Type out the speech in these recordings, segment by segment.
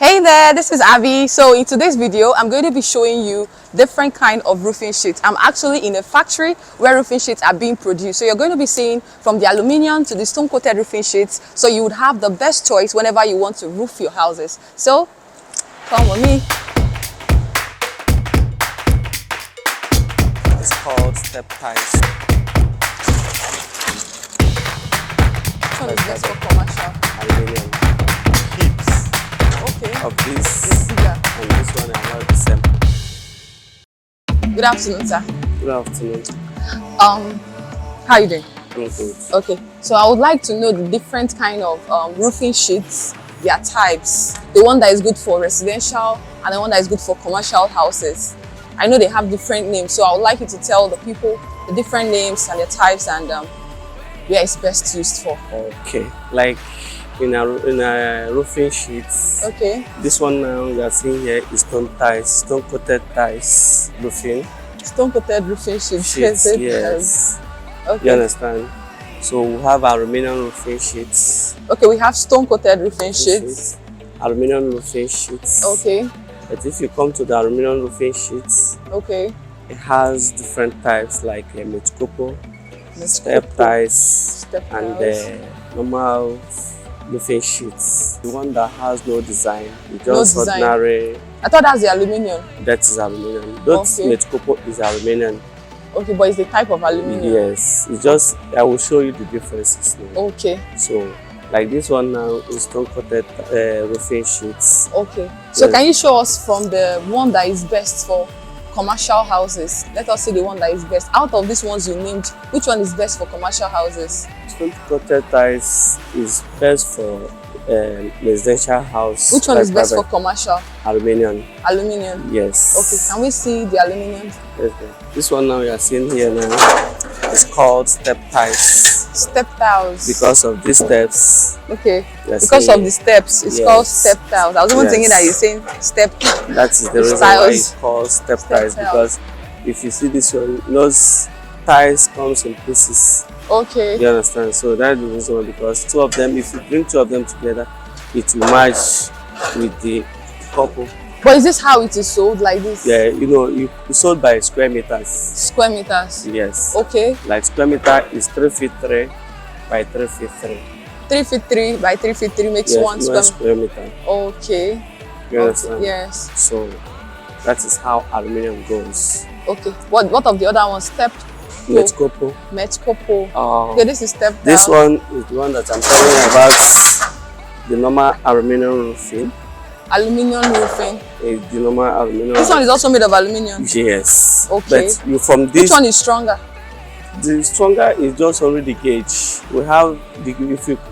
Hey there, this is Abby. So in today's video, I'm going to be showing you different kind of roofing sheets. I'm actually in a factory where roofing sheets are being produced. So you're going to be seeing from the aluminium to the stone coated roofing sheets. So you would have the best choice whenever you want to roof your houses. So come with me. It's called step ties. Which one is best for commercial? Aluminium. Hips Okay. of this It's bigger. and this one are not the same. Good afternoon, sir. Good afternoon. How are you doing? I'm good. Okay, so I would like to know the different kind of roofing sheets, their types, the one that is good for residential and the one that is good for commercial houses. I know they have different names, so I would like you to tell the people the different names and the types and where it's best used for. Okay. Like in a roofing sheets. Okay. This one now you are seeing here is stone ties, stone coated ties roofing. Stone coated roofing sheets. Yes. Okay. You understand? So we have aluminium roofing sheets. Okay, we have stone coated roofing sheets. Aluminium roofing sheets. Okay. But if you come to the aluminium roofing sheets, Okay. it has different types like metcopo, step ties, and normal roofing sheets. The one that has no design, it's just No design. ordinary. I thought that's the aluminium. That is aluminium. That Okay. metcopo is aluminium. Okay, but it's the type of aluminium. Yes, it's just I will show you the differences now. Okay. So, like this one now is stone coated roofing sheets. Okay. So Yes. can you show us from the one that is best for commercial houses? Let us see the one that is best. Out of these ones you named, which one is best for commercial houses? Stone coated ties is best for residential house. Which one like is best for private. commercial? Aluminium. Aluminium. Yes. Okay, can we see the aluminium? Yes, ma'am. This one now you are seeing here now is called step ties Step tiles. because of these steps. Okay. you are Because seeing of the steps, it's Yes. called step tiles. I was even thinking that Yes. you're saying step. That is the It's reason why tiles. it's called step Step ties, tiles. because if you see this one, those ties comes in pieces. Okay. You understand? So that's the reason why, because two of them, if you bring two of them together, it will match with the couple. But is this how it is sold, like this? Yeah, you know, it's sold by square meters. Square meters. Yes. Okay. Like square meter is 3 feet 3 by 3 feet 3. 3 feet 3 by 3 feet 3 makes Yes, one square meter. Okay. You understand? Okay. Yes. So that is how aluminium goes. Okay. What of the other one? Step Metcopo. Metcopo. Okay, this is step down. This one is the one that I'm telling you about. The normal aluminium roofing. Aluminium roofing. The normal aluminium. This one is also made of aluminium. Yes. Okay. But you from this. Which one is stronger? The stronger is just only the gauge. We have the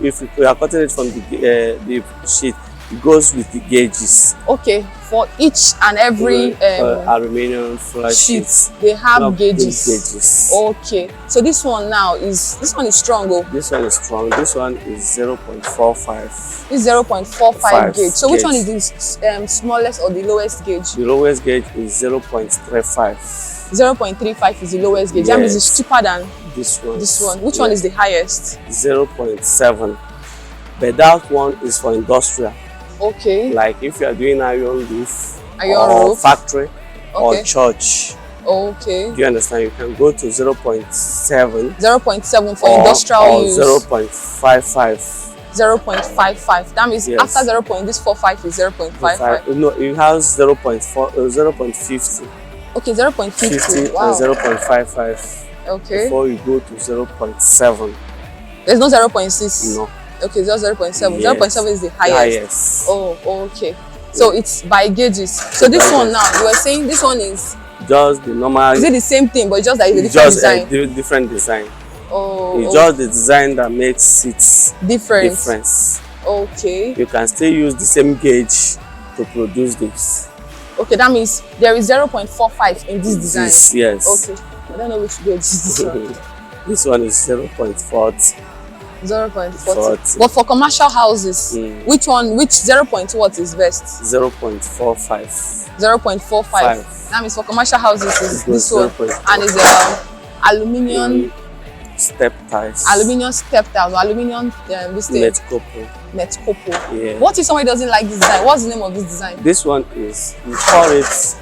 if we are cutting it from the sheet, it goes with the gauges. Okay. For each and every aluminium flat sheets, they have gauges. Gauges. Okay. So this one is strong. Oh. This one is strong. This one is 0.45. This is 0.45 gauge. So which gauge. one is the smallest or the lowest gauge? The lowest gauge is 0.35. 0.35 is the lowest gauge. Yes. That means it's cheaper than This one. this one. Which one is the highest? 0.7. But that one is for industrial. Okay. Like if you are doing iron roof, Iron or roof. factory, or Okay. church. Okay. Do you understand? You can go to 0.7 0.7 for or industrial use. 0.55. 0.55. That means Yes. after 0.45 is 0.55. No, it has 0.4, 0.50. Okay, 0.50. 50 Wow. and 0.55 Okay. before you go to 0.7. There's no 0.6. No. Okay, just 0.7. Yes. 0.7 is the highest. Yes. Oh, okay. So it's by gauges. So this one now, you were saying this one is Just the normal. it the same thing, but it's just that it's a It's different just design? a different design. Oh, It's just the design that makes it difference. Okay. You can still use the same gauge to produce this. Okay, that means there is 0.45 in this design. Yes. Okay. I don't know which gauge is this one. This one is 0.40. 0.40. But for commercial houses, which 0. What is best? 0.45. 0.45. That means for commercial houses is this one, 0.45. and it's aluminium step tiles. Aluminium step tiles, aluminium this thing. Net couple. Yeah. What if somebody doesn't like this design? What's the name of this design? This one is, we call it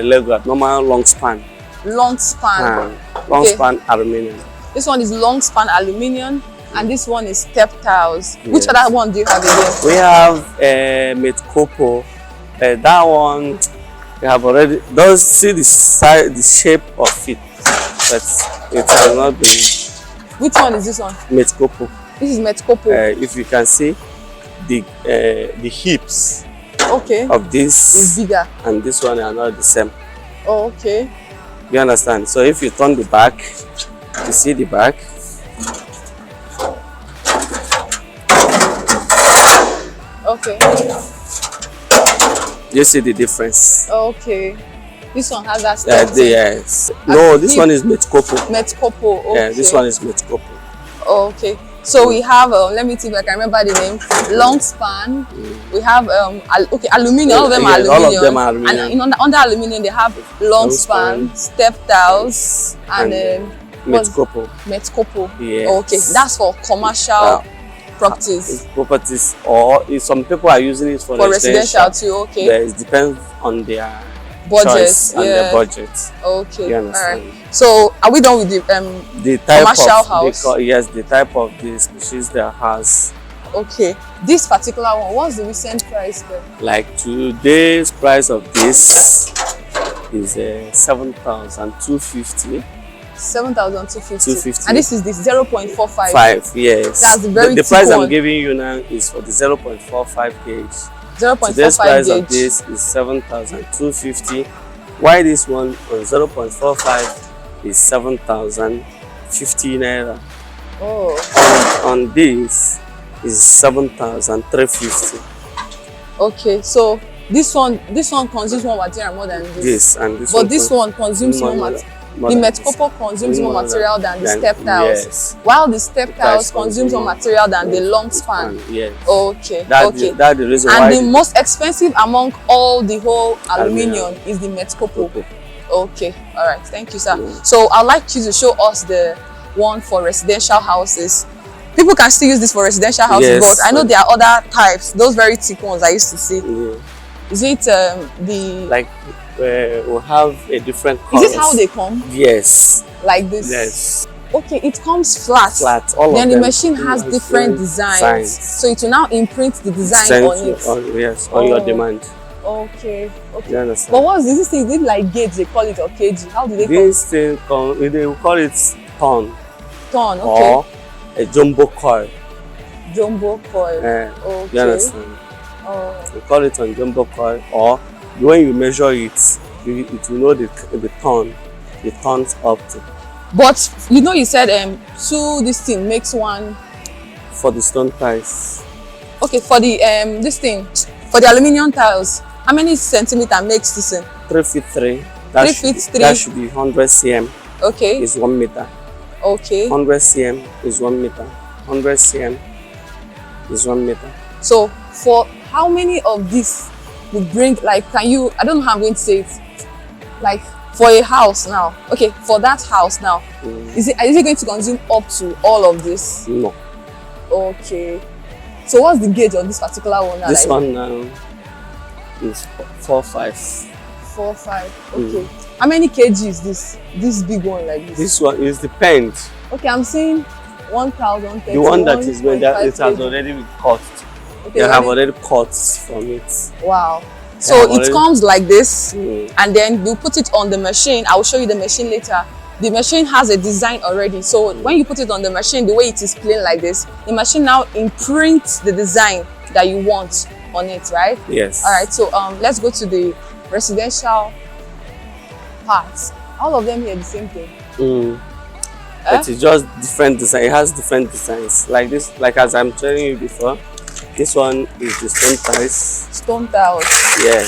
Lego, normal long span. Long span. Long span aluminium. This one is long span aluminium, and this one is step tiles. Yes. Which other one do you have again? We have Met Copo. That one we have already. Don't see the size, the shape of it, but it has not been. Which one is this one? Met Copo. This is Met Copo. If you can see, the hips. Okay. Of this is bigger, and this one are not the same. Oh, okay. You understand? So if you turn the back, you see the back. Okay. You see the difference. Okay. This one has that step. Yes. No, this one is Met Copo. Met Copo. Okay. Yeah, this one is Met Copo. Okay. So we have, let me see if I can remember the name. Long span. We have okay, aluminium. All of them are aluminium. All of them are aluminium. And under aluminium, they have long span, step tiles, and Met Copo. Met Copo. Yes. Okay, that's for commercial properties. Properties, or if some people are using it for residential too. Okay. But it depends on their budget and their budget. Okay. You understand? All right. So are we done with the type commercial of house? Yes, the type of the species that has. Okay. This particular one, what's the recent price there? Like today's price of this is 7,250. 7,250. And this is the 0.45. 5, yes. That's the price one. I'm giving you now is for the 0.45 gauge. 0.45 Today's price gauge of this is 7,250. Why this one on 0.45 is 7,050 naira. Oh. On this is 7,350. Okay, so this one consumes more material more than this. And this but one this one consumes more material. The Met Copo consumes more material than the step tiles, yes. While the step tiles consumes more material than the long span. Yes. Okay. That's the reason and why. And the most expensive among all the whole aluminium is the Met Copo. Okay. All right. Thank you, sir. Yeah. So I'd like you to show us the one for residential houses. People can still use this for residential houses, yes, but I know there are other types. Those very thick ones I used to see. Yeah. Is it the like? We'll have a different color. Is this how they come? Yes. Like this? Yes. Okay, it comes flat. Flat. All then of the them machine has different designs. So it will now imprint the design on it. Yes, on your demand. Okay. Okay. You understand? But what's this thing? Is it like gauge they call it, or kg? How do they call it? This thing, they will call it ton. Ton, okay. Or a jumbo coil. Jumbo coil. Okay. You understand? Oh. We call it on jumbo coil, or when you measure it, it will know the ton. It turns up to. But you know, you said this thing makes one. For the stone tiles. Okay, for the this thing, for the aluminium tiles, how many centimeter makes this thing? 3 feet 3. 3 feet 3. That should be 100 cm. Okay. Is 1 meter. Okay. 100 cm is 1 meter. 100 cm is 1 meter. So for how many of this would bring, like, can you, I don't know how I'm going to say it, like for a house now, okay, for that house now, is it going to consume up to all of this? No. Okay. So what's the gauge of this particular one now? This one now is 4.5. 4.5. Okay. How many kg is this? This big one like this? This one is the depends. Okay, I'm seeing 1,030. The one that is going that it has already been cut. Okay, they have already cut from it. Wow. So it comes like this, and then we'll put it on the machine. I will show you the machine later. The machine has a design already. So when you put it on the machine, the way it is plain like this, the machine now imprints the design that you want on it, right? Yes. All right. So let's go to the residential parts. All of them here the same thing. It is just different design. It has different designs. Like this, like as I'm telling you before. This one is the stone tiles. Stone tiles. Yeah.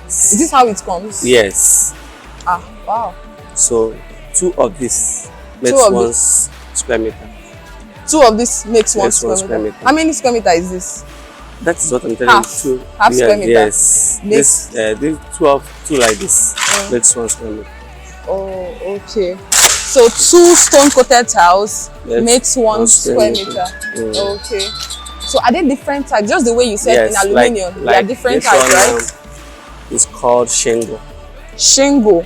Is this how it comes? Yes. Ah, wow. So 2 of this makes 1 square meter. 2 of this makes 1 square meter. How many square meter is this? That is what I'm telling you. Half square meter. Yes. This 2 like this makes 1 square meter. Oh, okay. So 2 stone-coated tiles Yes, makes 1 square meter. Okay. So are they different types? Just the way you said in aluminium, they are different types, right? It's called shingle. Shingle.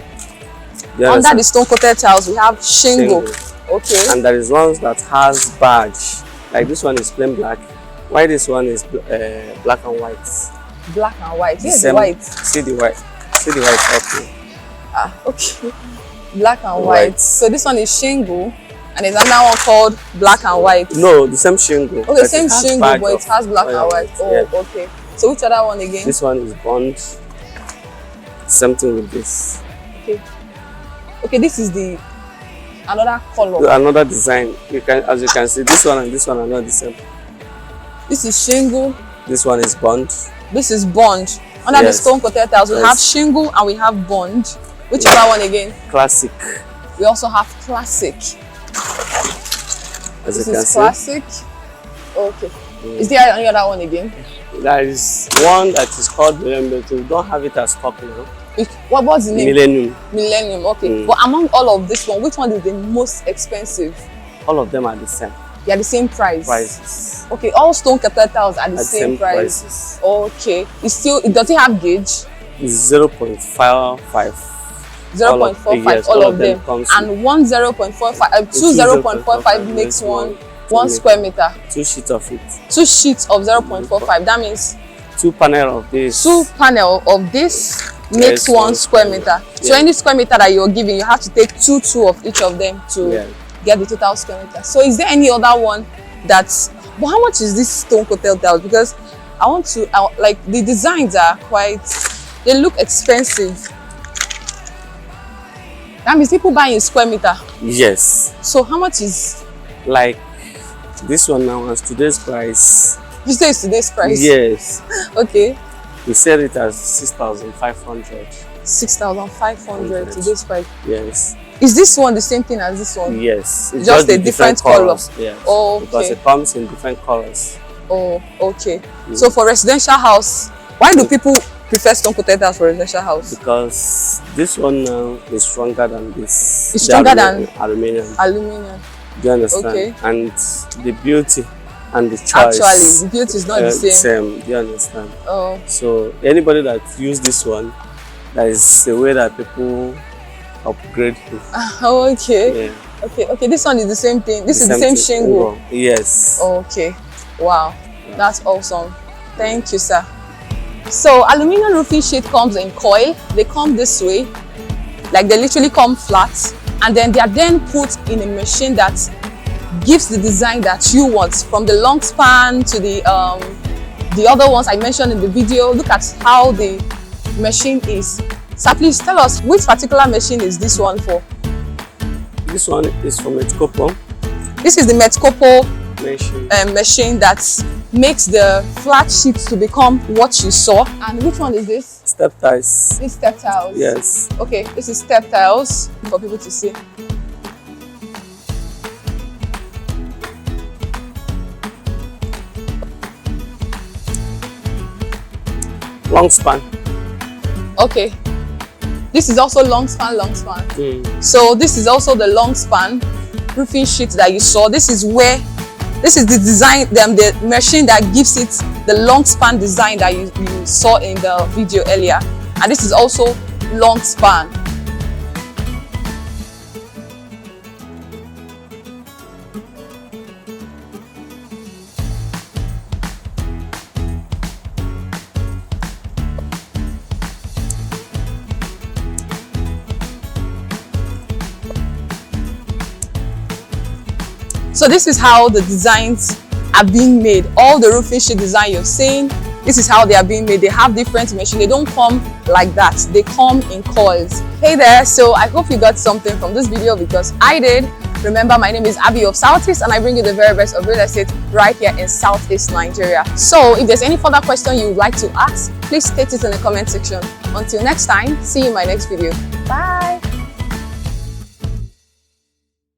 You Under understand? the stone-coated tiles, we have shingle. Okay. And there is ones that has badge. Like this one is plain black. Why this one is black and white? Black and white. Yes, Same- white. See the white. See the white up here. Ah, okay. Black and white. So this one is shingle, and there's another one called black and white. No, the same shingle. Okay, but same it has shingle, badge but it of has black and oil. white. Oh, Yeah. okay. So which other one again? This one is bond. Something with this. Okay. Okay, this is the another color. Another design. You can, as you can see, this one and this one are not the same. This is shingle. This one is bond. This is bond. Under the Yes. stone coated tiles, we Yes. have shingle and we have bond. Which other one again? Classic. We also have classic. As This you can is see. classic. Okay. Is there any other one again? There is one that is called millennium, but we don't have it as stock now. What's the name? Millennium. Millennium. Okay. But among all of this one, which one is the most expensive? All of them are the same They are the same price. prices. Okay, all stone coated tiles are the At same price. prices. Okay. Does it have gauge? It's 0.55. 0.45, all of them. comes And one 0.45, two 0.45 makes one square meter. 2 sheets of it. 2 sheets of 0.45. That means 2 panel of this. 2 panel of this makes Yes, 1 square meter. So Yeah. any square meter that you're giving, you have to take two of each of them to get the total square meter. So is there any other one that's, but how much is this stone coated tiles? Because I want to, like the designs are quite, they look expensive. That means people buy in square meter. Yes. So how much is, Like this one now as today's price. you say it's today's price? Yes. Okay. We sell it as 6,500. 6,500 today's price. Yes. Is this one the same thing as this one? Yes. It's Just a the different colors. color. Yes. Oh, Because okay. it comes in different colors. Oh, okay. So for residential house, why do people prefer stone coated tiles for residential house? Because this one now is stronger than this. It's The stronger than aluminium. aluminium. Do you understand? Okay. And the beauty and the choice. Actually, the beauty is not the same. Same. Do you understand? Oh, So anybody that use this one, that is a way that people upgrade you. okay. Yeah. Okay. This one is the same thing. This is the same thing. shingle. Yes. Okay. Wow. That's awesome. Thank you, sir. So aluminum roofing sheet comes in coil. They come this way, like they literally come flat, and then they are then put in a machine that gives the design that you want, from the long span to the other ones I mentioned in the video. Look at how the machine is. So please tell us, which particular machine is this one for? This one is from Metcopo This is the Metcopo machine. machine that makes the flat sheets to become what you saw. And which one is this? Step ties. This step tiles. Yes. Okay, this is step tiles for people to see. Long span. Okay. This is also long span. So this is also the long span roofing sheet that you saw. This is the design, the machine that gives it the long span design that you saw in the video earlier. And this is also long span. So this is how the designs are being made. All the roofing sheet design you've seen, this is how they are being made. They have different machines. They don't come like that. They come in coils. Hey there, so I hope you got something from this video, because I did. Remember, my name is Abby of Southeast, and I bring you the very best of real estate right here in Southeast Nigeria. So if there's any further question you would like to ask, please state it in the comment section. Until next time, see you in my next video. Bye.